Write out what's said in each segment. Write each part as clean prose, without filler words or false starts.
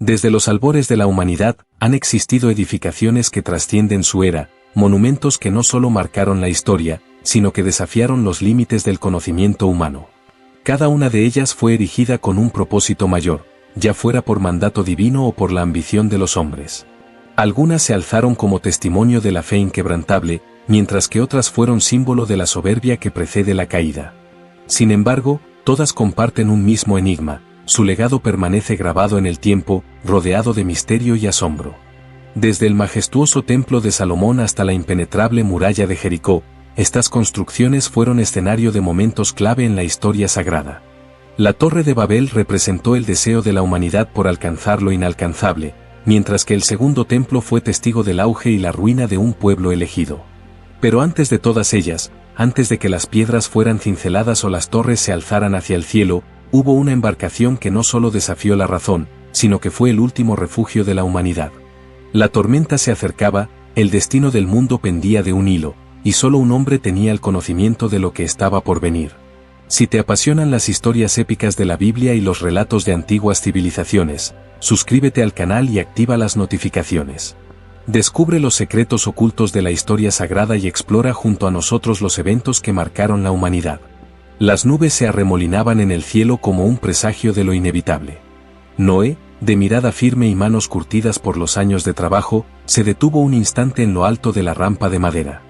Desde los albores de la humanidad, han existido edificaciones que trascienden su era, monumentos que no solo marcaron la historia, sino que desafiaron los límites del conocimiento humano. Cada una de ellas fue erigida con un propósito mayor, ya fuera por mandato divino o por la ambición de los hombres. Algunas se alzaron como testimonio de la fe inquebrantable, mientras que otras fueron símbolo de la soberbia que precede la caída. Sin embargo, todas comparten un mismo enigma: su legado permanece grabado en el tiempo, rodeado de misterio y asombro. Desde el majestuoso templo de Salomón hasta la impenetrable muralla de Jericó, estas construcciones fueron escenario de momentos clave en la historia sagrada. La Torre de Babel representó el deseo de la humanidad por alcanzar lo inalcanzable, mientras que el segundo templo fue testigo del auge y la ruina de un pueblo elegido. Pero antes de todas ellas, antes de que las piedras fueran cinceladas o las torres se alzaran hacia el cielo, hubo una embarcación que no solo desafió la razón, sino que fue el último refugio de la humanidad. La tormenta se acercaba, el destino del mundo pendía de un hilo, y solo un hombre tenía el conocimiento de lo que estaba por venir. Si te apasionan las historias épicas de la Biblia y los relatos de antiguas civilizaciones, suscríbete al canal y activa las notificaciones. Descubre los secretos ocultos de la historia sagrada y explora junto a nosotros los eventos que marcaron la humanidad. Las nubes se arremolinaban en el cielo como un presagio de lo inevitable. Noé, de mirada firme y manos curtidas por los años de trabajo, se detuvo un instante en lo alto de la rampa de madera.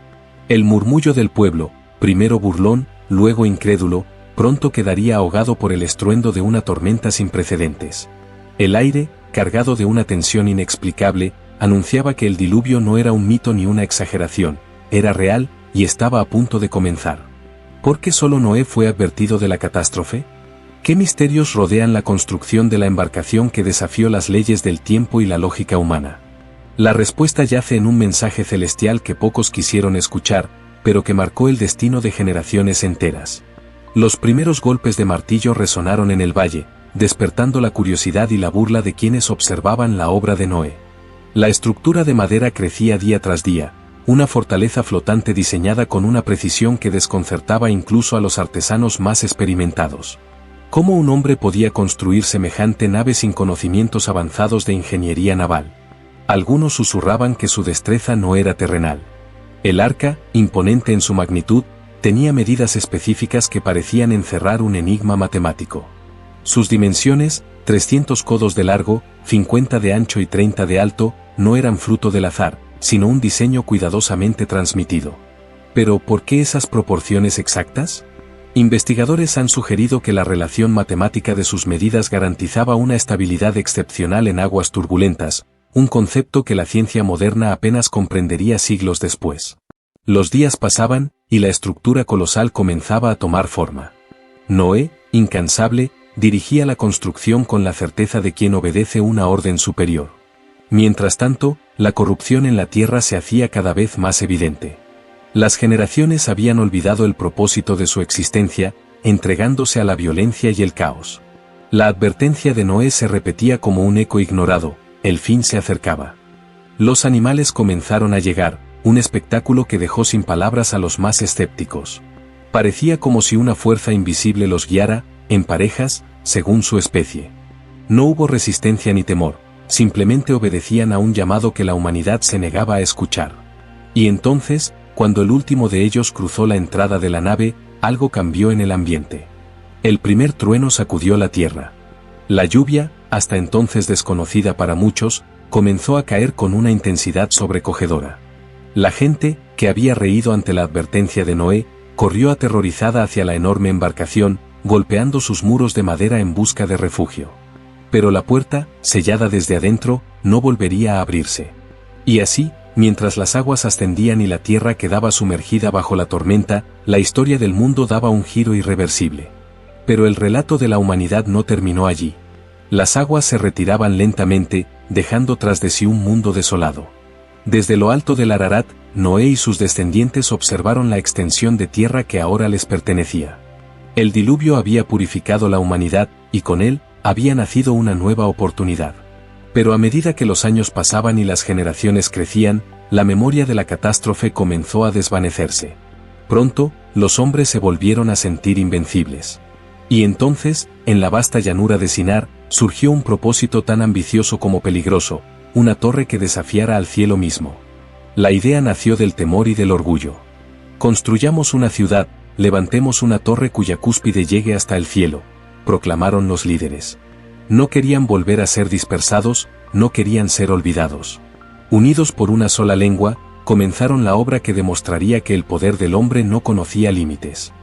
El murmullo del pueblo, primero burlón, luego incrédulo, pronto quedaría ahogado por el estruendo de una tormenta sin precedentes. El aire, cargado de una tensión inexplicable, anunciaba que el diluvio no era un mito ni una exageración, era real, y estaba a punto de comenzar. ¿Por qué solo Noé fue advertido de la catástrofe? ¿Qué misterios rodean la construcción de la embarcación que desafió las leyes del tiempo y la lógica humana? La respuesta yace en un mensaje celestial que pocos quisieron escuchar, pero que marcó el destino de generaciones enteras. Los primeros golpes de martillo resonaron en el valle, despertando la curiosidad y la burla de quienes observaban la obra de Noé. La estructura de madera crecía día tras día, una fortaleza flotante diseñada con una precisión que desconcertaba incluso a los artesanos más experimentados. ¿Cómo un hombre podía construir semejante nave sin conocimientos avanzados de ingeniería naval? Algunos susurraban que su destreza no era terrenal. El arca, imponente en su magnitud, tenía medidas específicas que parecían encerrar un enigma matemático. Sus dimensiones, 300 codos de largo, 50 de ancho y 30 de alto, no eran fruto del azar, sino un diseño cuidadosamente transmitido. ¿Pero por qué esas proporciones exactas? Investigadores han sugerido que la relación matemática de sus medidas garantizaba una estabilidad excepcional en aguas turbulentas, un concepto que la ciencia moderna apenas comprendería siglos después. Los días pasaban, y la estructura colosal comenzaba a tomar forma. Noé, incansable, dirigía la construcción con la certeza de quien obedece una orden superior. Mientras tanto, la corrupción en la tierra se hacía cada vez más evidente. Las generaciones habían olvidado el propósito de su existencia, entregándose a la violencia y el caos. La advertencia de Noé se repetía como un eco ignorado: el fin se acercaba. Los animales comenzaron a llegar, un espectáculo que dejó sin palabras a los más escépticos. Parecía como si una fuerza invisible los guiara, en parejas, según su especie. No hubo resistencia ni temor, simplemente obedecían a un llamado que la humanidad se negaba a escuchar. Y entonces, cuando el último de ellos cruzó la entrada de la nave, algo cambió en el ambiente. El primer trueno sacudió la tierra. La lluvia, hasta entonces desconocida para muchos, comenzó a caer con una intensidad sobrecogedora. La gente, que había reído ante la advertencia de Noé, corrió aterrorizada hacia la enorme embarcación, golpeando sus muros de madera en busca de refugio. Pero la puerta, sellada desde adentro, no volvería a abrirse. Y así, mientras las aguas ascendían y la tierra quedaba sumergida bajo la tormenta, la historia del mundo daba un giro irreversible. Pero el relato de la humanidad no terminó allí. Las aguas se retiraban lentamente, dejando tras de sí un mundo desolado. Desde lo alto del Ararat, Noé y sus descendientes observaron la extensión de tierra que ahora les pertenecía. El diluvio había purificado la humanidad, y con él, había nacido una nueva oportunidad. Pero a medida que los años pasaban y las generaciones crecían, la memoria de la catástrofe comenzó a desvanecerse. Pronto, los hombres se volvieron a sentir invencibles. Y entonces, en la vasta llanura de Sinar, surgió un propósito tan ambicioso como peligroso, una torre que desafiara al cielo mismo. La idea nació del temor y del orgullo. Construyamos una ciudad, levantemos una torre cuya cúspide llegue hasta el cielo, proclamaron los líderes. No querían volver a ser dispersados, no querían ser olvidados. Unidos por una sola lengua, comenzaron la obra que demostraría que el poder del hombre no conocía límites.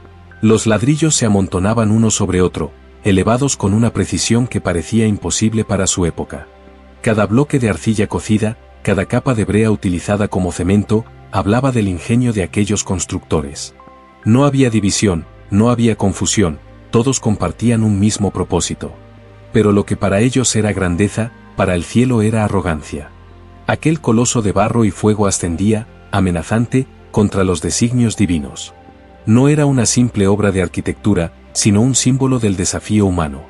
Los ladrillos se amontonaban uno sobre otro, elevados con una precisión que parecía imposible para su época. Cada bloque de arcilla cocida, cada capa de brea utilizada como cemento, hablaba del ingenio de aquellos constructores. No había división, no había confusión, todos compartían un mismo propósito. Pero lo que para ellos era grandeza, para el cielo era arrogancia. Aquel coloso de barro y fuego ascendía, amenazante, contra los designios divinos. No era una simple obra de arquitectura, sino un símbolo del desafío humano.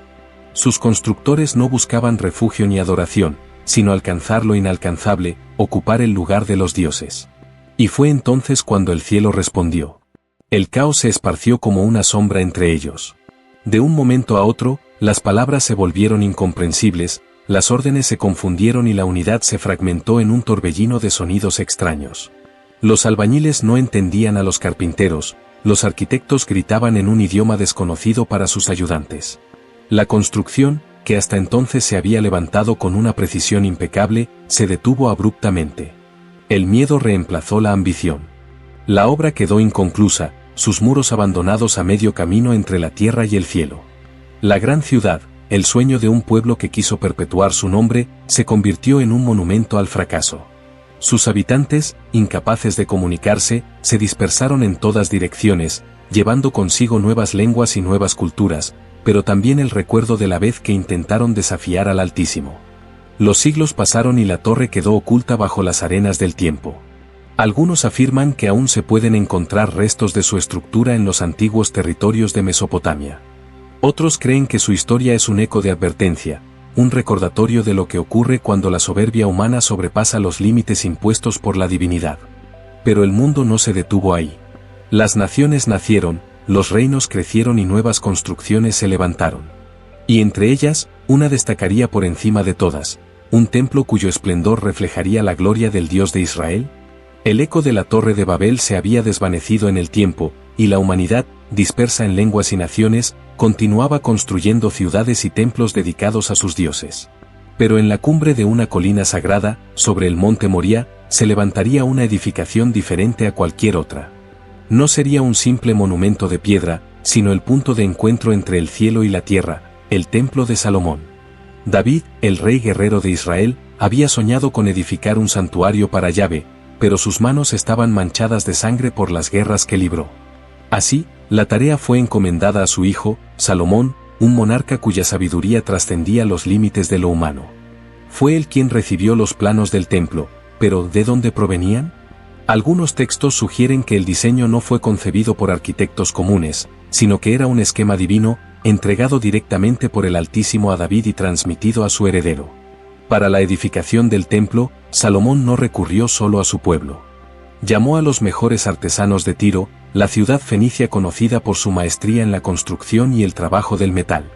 Sus constructores no buscaban refugio ni adoración, sino alcanzar lo inalcanzable, ocupar el lugar de los dioses. Y fue entonces cuando el cielo respondió. El caos se esparció como una sombra entre ellos. De un momento a otro, las palabras se volvieron incomprensibles, las órdenes se confundieron y la unidad se fragmentó en un torbellino de sonidos extraños. Los albañiles no entendían a los carpinteros, los arquitectos gritaban en un idioma desconocido para sus ayudantes. La construcción, que hasta entonces se había levantado con una precisión impecable, se detuvo abruptamente. El miedo reemplazó la ambición. La obra quedó inconclusa, sus muros abandonados a medio camino entre la tierra y el cielo. La gran ciudad, el sueño de un pueblo que quiso perpetuar su nombre, se convirtió en un monumento al fracaso. Sus habitantes, incapaces de comunicarse, se dispersaron en todas direcciones, llevando consigo nuevas lenguas y nuevas culturas, pero también el recuerdo de la vez que intentaron desafiar al Altísimo. Los siglos pasaron y la torre quedó oculta bajo las arenas del tiempo. Algunos afirman que aún se pueden encontrar restos de su estructura en los antiguos territorios de Mesopotamia. Otros creen que su historia es un eco de advertencia, un recordatorio de lo que ocurre cuando la soberbia humana sobrepasa los límites impuestos por la divinidad. Pero el mundo no se detuvo ahí. Las naciones nacieron, los reinos crecieron y nuevas construcciones se levantaron. Y entre ellas, una destacaría por encima de todas, un templo cuyo esplendor reflejaría la gloria del Dios de Israel. El eco de la Torre de Babel se había desvanecido en el tiempo, y la humanidad, dispersa en lenguas y naciones, continuaba construyendo ciudades y templos dedicados a sus dioses. Pero en la cumbre de una colina sagrada, sobre el monte Moría, se levantaría una edificación diferente a cualquier otra. No sería un simple monumento de piedra, sino el punto de encuentro entre el cielo y la tierra, el templo de Salomón. David, el rey guerrero de Israel, había soñado con edificar un santuario para Yahvé, pero sus manos estaban manchadas de sangre por las guerras que libró. Así, la tarea fue encomendada a su hijo, Salomón, un monarca cuya sabiduría trascendía los límites de lo humano. Fue él quien recibió los planos del templo, pero ¿de dónde provenían? Algunos textos sugieren que el diseño no fue concebido por arquitectos comunes, sino que era un esquema divino, entregado directamente por el Altísimo a David y transmitido a su heredero. Para la edificación del templo, Salomón no recurrió solo a su pueblo. Llamó a los mejores artesanos de Tiro, la ciudad fenicia conocida por su maestría en la construcción y el trabajo del metal.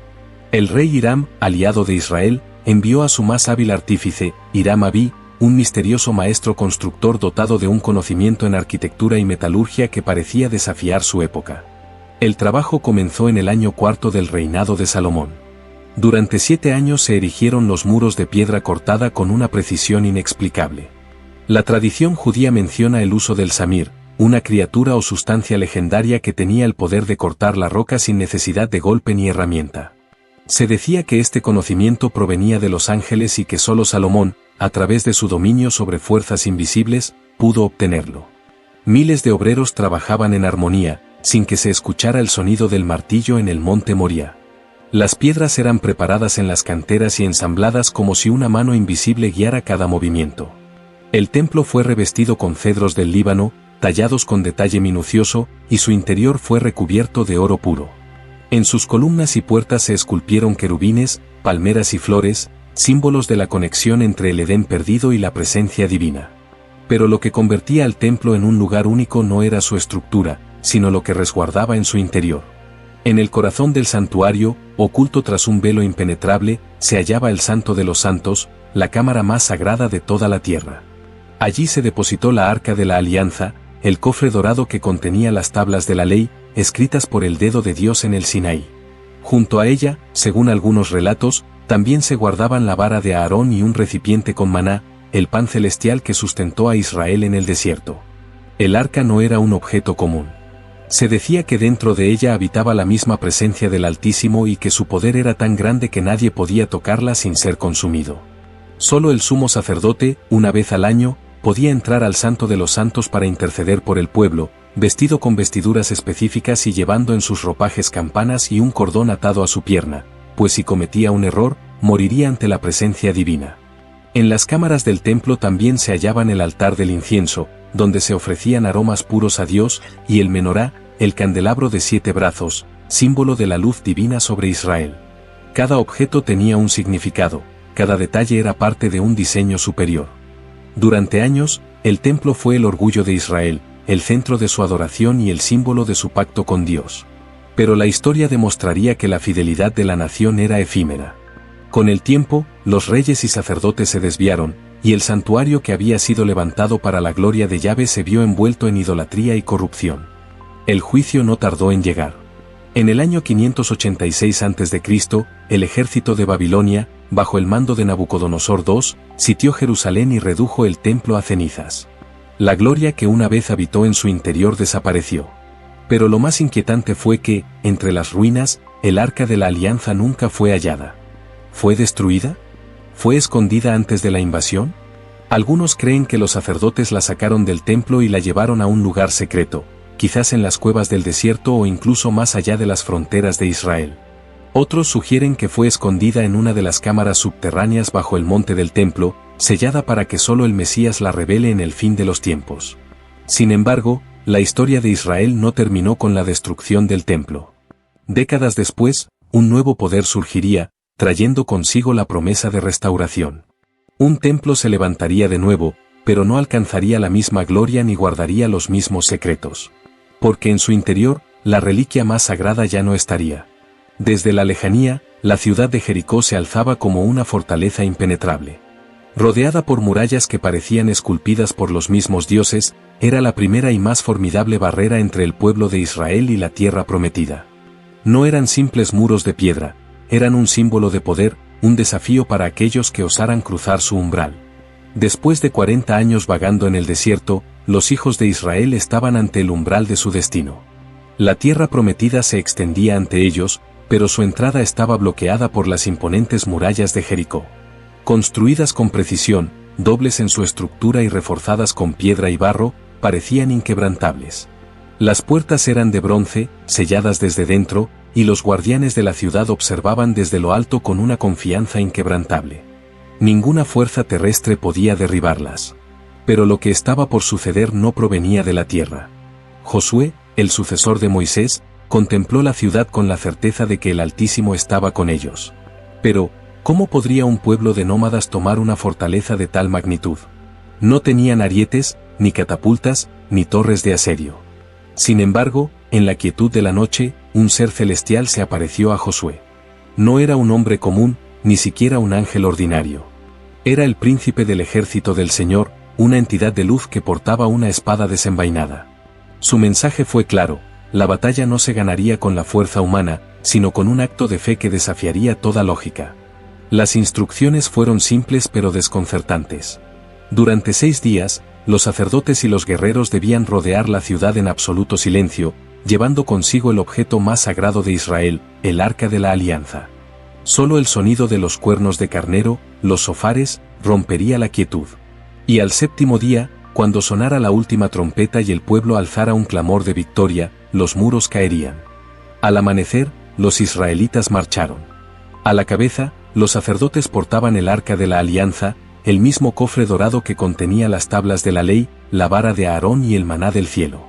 El rey Hiram, aliado de Israel, envió a su más hábil artífice, Hiram Abí, un misterioso maestro constructor dotado de un conocimiento en arquitectura y metalurgia que parecía desafiar su época. El trabajo comenzó en el año cuarto del reinado de Salomón. Durante 7 años se erigieron los muros de piedra cortada con una precisión inexplicable. La tradición judía menciona el uso del samir, una criatura o sustancia legendaria que tenía el poder de cortar la roca sin necesidad de golpe ni herramienta. Se decía que este conocimiento provenía de los ángeles y que solo Salomón, a través de su dominio sobre fuerzas invisibles, pudo obtenerlo. Miles de obreros trabajaban en armonía, sin que se escuchara el sonido del martillo en el monte Moría. Las piedras eran preparadas en las canteras y ensambladas como si una mano invisible guiara cada movimiento. El templo fue revestido con cedros del Líbano, tallados con detalle minucioso, y su interior fue recubierto de oro puro. En sus columnas y puertas se esculpieron querubines, palmeras y flores, símbolos de la conexión entre el Edén perdido y la presencia divina. Pero lo que convertía al templo en un lugar único no era su estructura, sino lo que resguardaba en su interior. En el corazón del santuario, oculto tras un velo impenetrable, se hallaba el Santo de los Santos, la cámara más sagrada de toda la tierra. Allí se depositó la Arca de la Alianza, el cofre dorado que contenía las tablas de la ley, escritas por el dedo de Dios en el Sinaí. Junto a ella, según algunos relatos, también se guardaban la vara de Aarón y un recipiente con maná, el pan celestial que sustentó a Israel en el desierto. El arca no era un objeto común. Se decía que dentro de ella habitaba la misma presencia del Altísimo y que su poder era tan grande que nadie podía tocarla sin ser consumido. Solo el sumo sacerdote, una vez al año, podía entrar al Santo de los Santos para interceder por el pueblo, vestido con vestiduras específicas y llevando en sus ropajes campanas y un cordón atado a su pierna, pues si cometía un error, moriría ante la presencia divina. En las cámaras del templo también se hallaban el altar del incienso, donde se ofrecían aromas puros a Dios, y el menorá, el candelabro de 7 brazos, símbolo de la luz divina sobre Israel. Cada objeto tenía un significado, cada detalle era parte de un diseño superior. Durante años, el templo fue el orgullo de Israel, el centro de su adoración y el símbolo de su pacto con Dios. Pero la historia demostraría que la fidelidad de la nación era efímera. Con el tiempo, los reyes y sacerdotes se desviaron, y el santuario que había sido levantado para la gloria de Yahvé se vio envuelto en idolatría y corrupción. El juicio no tardó en llegar. En el año 586 a.C., el ejército de Babilonia, bajo el mando de Nabucodonosor II, sitió Jerusalén y redujo el templo a cenizas. La gloria que una vez habitó en su interior desapareció. Pero lo más inquietante fue que, entre las ruinas, el Arca de la Alianza nunca fue hallada. ¿Fue destruida? ¿Fue escondida antes de la invasión? Algunos creen que los sacerdotes la sacaron del templo y la llevaron a un lugar secreto, quizás en las cuevas del desierto o incluso más allá de las fronteras de Israel. Otros sugieren que fue escondida en una de las cámaras subterráneas bajo el monte del templo, sellada para que solo el Mesías la revele en el fin de los tiempos. Sin embargo, la historia de Israel no terminó con la destrucción del templo. Décadas después, un nuevo poder surgiría, trayendo consigo la promesa de restauración. Un templo se levantaría de nuevo, pero no alcanzaría la misma gloria ni guardaría los mismos secretos. Porque en su interior, la reliquia más sagrada ya no estaría. Desde la lejanía, la ciudad de Jericó se alzaba como una fortaleza impenetrable. Rodeada por murallas que parecían esculpidas por los mismos dioses, era la primera y más formidable barrera entre el pueblo de Israel y la tierra prometida. No eran simples muros de piedra, eran un símbolo de poder, un desafío para aquellos que osaran cruzar su umbral. Después de 40 años vagando en el desierto, los hijos de Israel estaban ante el umbral de su destino. La tierra prometida se extendía ante ellos, pero su entrada estaba bloqueada por las imponentes murallas de Jericó. Construidas con precisión, dobles en su estructura y reforzadas con piedra y barro, parecían inquebrantables. Las puertas eran de bronce, selladas desde dentro, y los guardianes de la ciudad observaban desde lo alto con una confianza inquebrantable. Ninguna fuerza terrestre podía derribarlas. Pero lo que estaba por suceder no provenía de la tierra. Josué, el sucesor de Moisés, contempló la ciudad con la certeza de que el Altísimo estaba con ellos. Pero, ¿cómo podría un pueblo de nómadas tomar una fortaleza de tal magnitud? No tenían arietes, ni catapultas, ni torres de asedio. Sin embargo, en la quietud de la noche, un ser celestial se apareció a Josué. No era un hombre común, ni siquiera un ángel ordinario. Era el príncipe del ejército del Señor, una entidad de luz que portaba una espada desenvainada. Su mensaje fue claro: la batalla no se ganaría con la fuerza humana, sino con un acto de fe que desafiaría toda lógica. Las instrucciones fueron simples pero desconcertantes. Durante 6 días, los sacerdotes y los guerreros debían rodear la ciudad en absoluto silencio, llevando consigo el objeto más sagrado de Israel, el Arca de la Alianza. Solo el sonido de los cuernos de carnero, los sofares, rompería la quietud. Y al 7º día, cuando sonara la última trompeta y el pueblo alzara un clamor de victoria, los muros caerían. Al amanecer, los israelitas marcharon. A la cabeza, los sacerdotes portaban el Arca de la Alianza, el mismo cofre dorado que contenía las tablas de la ley, la vara de Aarón y el maná del cielo.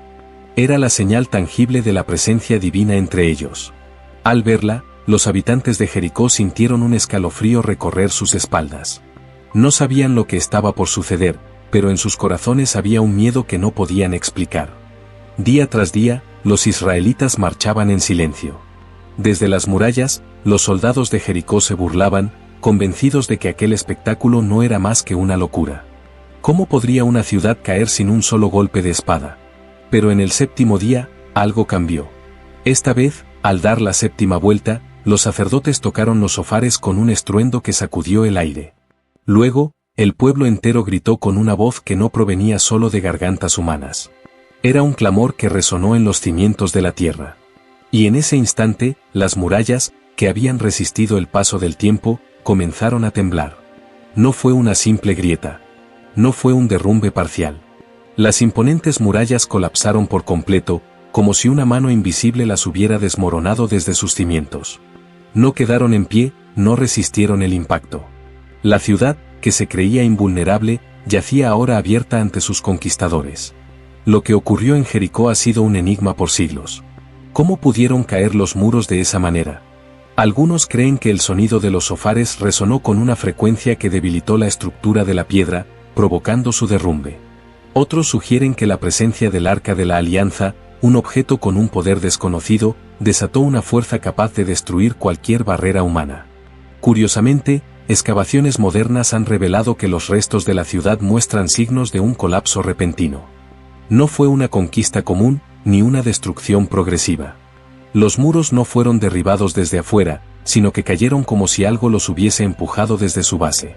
Era la señal tangible de la presencia divina entre ellos. Al verla, los habitantes de Jericó sintieron un escalofrío recorrer sus espaldas. No sabían lo que estaba por suceder, pero en sus corazones había un miedo que no podían explicar. Día tras día, los israelitas marchaban en silencio. Desde las murallas, los soldados de Jericó se burlaban, convencidos de que aquel espectáculo no era más que una locura. ¿Cómo podría una ciudad caer sin un solo golpe de espada? Pero en el séptimo día, algo cambió. Esta vez, al dar la séptima vuelta, los sacerdotes tocaron los shofares con un estruendo que sacudió el aire. Luego, el pueblo entero gritó con una voz que no provenía solo de gargantas humanas. Era un clamor que resonó en los cimientos de la tierra. Y en ese instante, las murallas, que habían resistido el paso del tiempo, comenzaron a temblar. No fue una simple grieta. No fue un derrumbe parcial. Las imponentes murallas colapsaron por completo, como si una mano invisible las hubiera desmoronado desde sus cimientos. No quedaron en pie, no resistieron el impacto. La ciudad, que se creía invulnerable, yacía ahora abierta ante sus conquistadores. Lo que ocurrió en Jericó ha sido un enigma por siglos. ¿Cómo pudieron caer los muros de esa manera? Algunos creen que el sonido de los shofares resonó con una frecuencia que debilitó la estructura de la piedra, provocando su derrumbe. Otros sugieren que la presencia del Arca de la Alianza, un objeto con un poder desconocido, desató una fuerza capaz de destruir cualquier barrera humana. Curiosamente, excavaciones modernas han revelado que los restos de la ciudad muestran signos de un colapso repentino. No fue una conquista común, ni una destrucción progresiva. Los muros no fueron derribados desde afuera, sino que cayeron como si algo los hubiese empujado desde su base.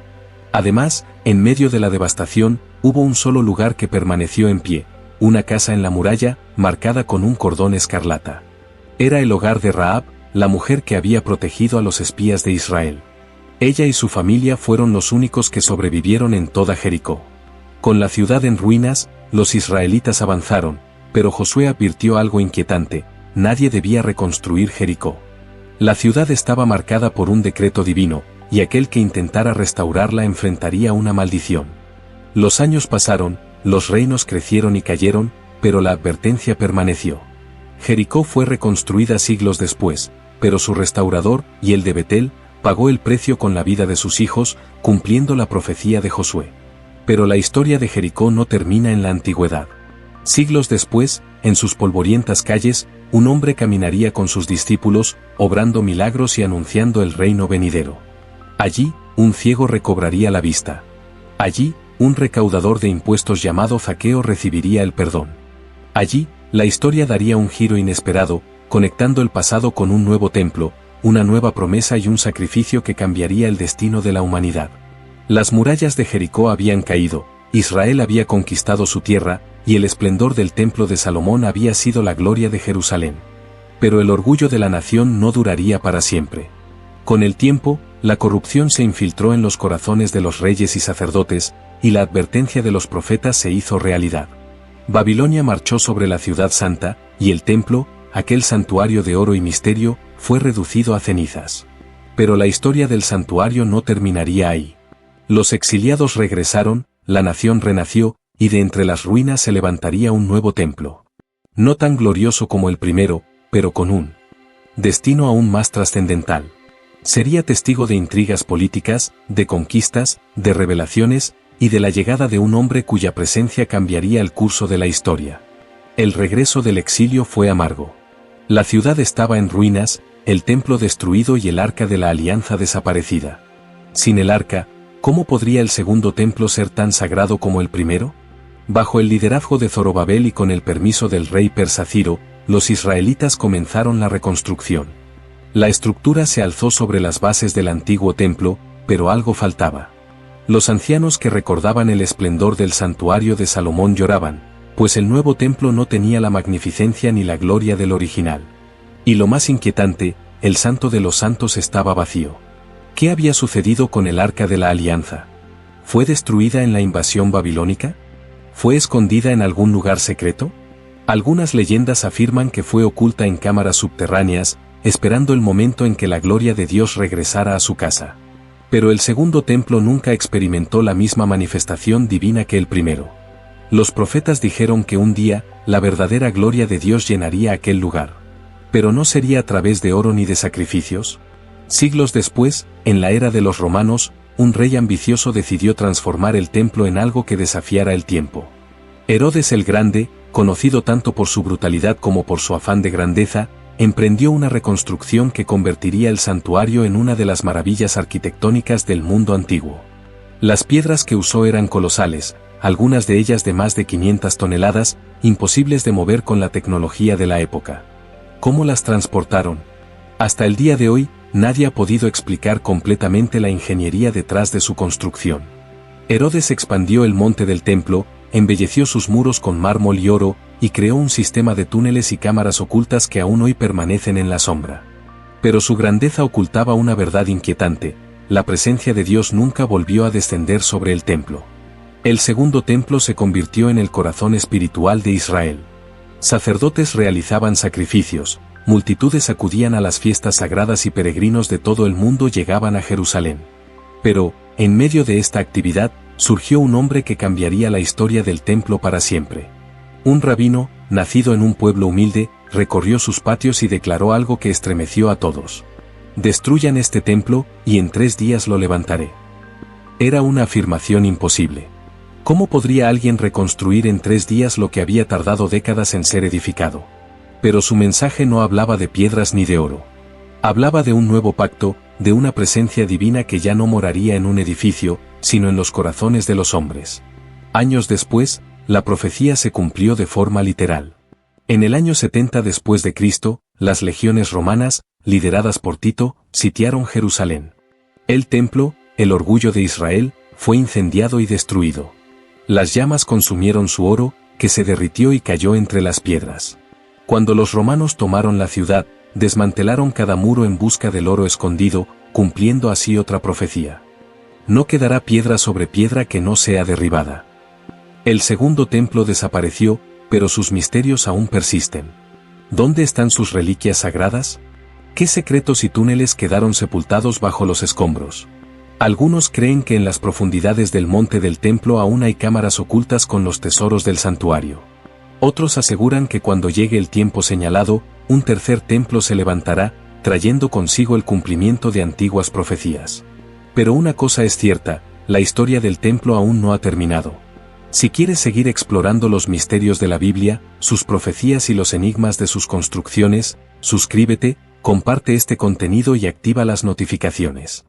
Además, en medio de la devastación, hubo un solo lugar que permaneció en pie, una casa en la muralla, marcada con un cordón escarlata. Era el hogar de Rahab, la mujer que había protegido a los espías de Israel. Ella y su familia fueron los únicos que sobrevivieron en toda Jericó. Con la ciudad en ruinas, los israelitas avanzaron, pero Josué advirtió algo inquietante: nadie debía reconstruir Jericó. La ciudad estaba marcada por un decreto divino, y aquel que intentara restaurarla enfrentaría una maldición. Los años pasaron, los reinos crecieron y cayeron, pero la advertencia permaneció. Jericó fue reconstruida siglos después, pero su restaurador, y el de Betel, pagó el precio con la vida de sus hijos, cumpliendo la profecía de Josué. Pero la historia de Jericó no termina en la antigüedad. Siglos después, en sus polvorientas calles, un hombre caminaría con sus discípulos, obrando milagros y anunciando el reino venidero. Allí, un ciego recobraría la vista. Allí, un recaudador de impuestos llamado Zaqueo recibiría el perdón. Allí, la historia daría un giro inesperado, conectando el pasado con un nuevo templo, una nueva promesa y un sacrificio que cambiaría el destino de la humanidad. Las murallas de Jericó habían caído, Israel había conquistado su tierra, y el esplendor del templo de Salomón había sido la gloria de Jerusalén. Pero el orgullo de la nación no duraría para siempre. Con el tiempo, la corrupción se infiltró en los corazones de los reyes y sacerdotes, y la advertencia de los profetas se hizo realidad. Babilonia marchó sobre la ciudad santa, y el templo, aquel santuario de oro y misterio, fue reducido a cenizas. Pero la historia del santuario no terminaría ahí. Los exiliados regresaron, la nación renació, y de entre las ruinas se levantaría un nuevo templo. No tan glorioso como el primero, pero con un destino aún más trascendental. Sería testigo de intrigas políticas, de conquistas, de revelaciones, y de la llegada de un hombre cuya presencia cambiaría el curso de la historia. El regreso del exilio fue amargo. La ciudad estaba en ruinas, el templo destruido y el arca de la alianza desaparecida. Sin el arca, ¿cómo podría el segundo templo ser tan sagrado como el primero? Bajo el liderazgo de Zorobabel y con el permiso del rey persa Ciro, los israelitas comenzaron la reconstrucción. La estructura se alzó sobre las bases del antiguo templo, pero algo faltaba. Los ancianos que recordaban el esplendor del santuario de Salomón lloraban, pues el nuevo templo no tenía la magnificencia ni la gloria del original. Y lo más inquietante, el Santo de los Santos estaba vacío. ¿Qué había sucedido con el Arca de la Alianza? ¿Fue destruida en la invasión babilónica? ¿Fue escondida en algún lugar secreto? Algunas leyendas afirman que fue oculta en cámaras subterráneas, esperando el momento en que la gloria de Dios regresara a su casa. Pero el segundo templo nunca experimentó la misma manifestación divina que el primero. Los profetas dijeron que un día, la verdadera gloria de Dios llenaría aquel lugar. Pero no sería a través de oro ni de sacrificios. Siglos después, en la era de los romanos, un rey ambicioso decidió transformar el templo en algo que desafiara el tiempo. Herodes el Grande, conocido tanto por su brutalidad como por su afán de grandeza, emprendió una reconstrucción que convertiría el santuario en una de las maravillas arquitectónicas del mundo antiguo. Las piedras que usó eran colosales, algunas de ellas de más de 500 toneladas, imposibles de mover con la tecnología de la época. ¿Cómo las transportaron? Hasta el día de hoy, nadie ha podido explicar completamente la ingeniería detrás de su construcción. Herodes expandió el monte del templo, embelleció sus muros con mármol y oro, y creó un sistema de túneles y cámaras ocultas que aún hoy permanecen en la sombra. Pero su grandeza ocultaba una verdad inquietante: la presencia de Dios nunca volvió a descender sobre el templo. El segundo templo se convirtió en el corazón espiritual de Israel. Sacerdotes realizaban sacrificios, multitudes acudían a las fiestas sagradas y peregrinos de todo el mundo llegaban a Jerusalén. Pero, en medio de esta actividad, surgió un hombre que cambiaría la historia del templo para siempre. Un rabino, nacido en un pueblo humilde, recorrió sus patios y declaró algo que estremeció a todos: «Destruyan este templo, y en 3 días lo levantaré». Era una afirmación imposible. ¿Cómo podría alguien reconstruir en 3 días lo que había tardado décadas en ser edificado? Pero su mensaje no hablaba de piedras ni de oro. Hablaba de un nuevo pacto, de una presencia divina que ya no moraría en un edificio, sino en los corazones de los hombres. Años después, la profecía se cumplió de forma literal. En el año 70 después de Cristo, las legiones romanas, lideradas por Tito, sitiaron Jerusalén. El templo, el orgullo de Israel, fue incendiado y destruido. Las llamas consumieron su oro, que se derritió y cayó entre las piedras. Cuando los romanos tomaron la ciudad, desmantelaron cada muro en busca del oro escondido, cumpliendo así otra profecía: no quedará piedra sobre piedra que no sea derribada. El segundo templo desapareció, pero sus misterios aún persisten. ¿Dónde están sus reliquias sagradas? ¿Qué secretos y túneles quedaron sepultados bajo los escombros? Algunos creen que en las profundidades del monte del templo aún hay cámaras ocultas con los tesoros del santuario. Otros aseguran que cuando llegue el tiempo señalado, un tercer templo se levantará, trayendo consigo el cumplimiento de antiguas profecías. Pero una cosa es cierta: la historia del templo aún no ha terminado. Si quieres seguir explorando los misterios de la Biblia, sus profecías y los enigmas de sus construcciones, suscríbete, comparte este contenido y activa las notificaciones.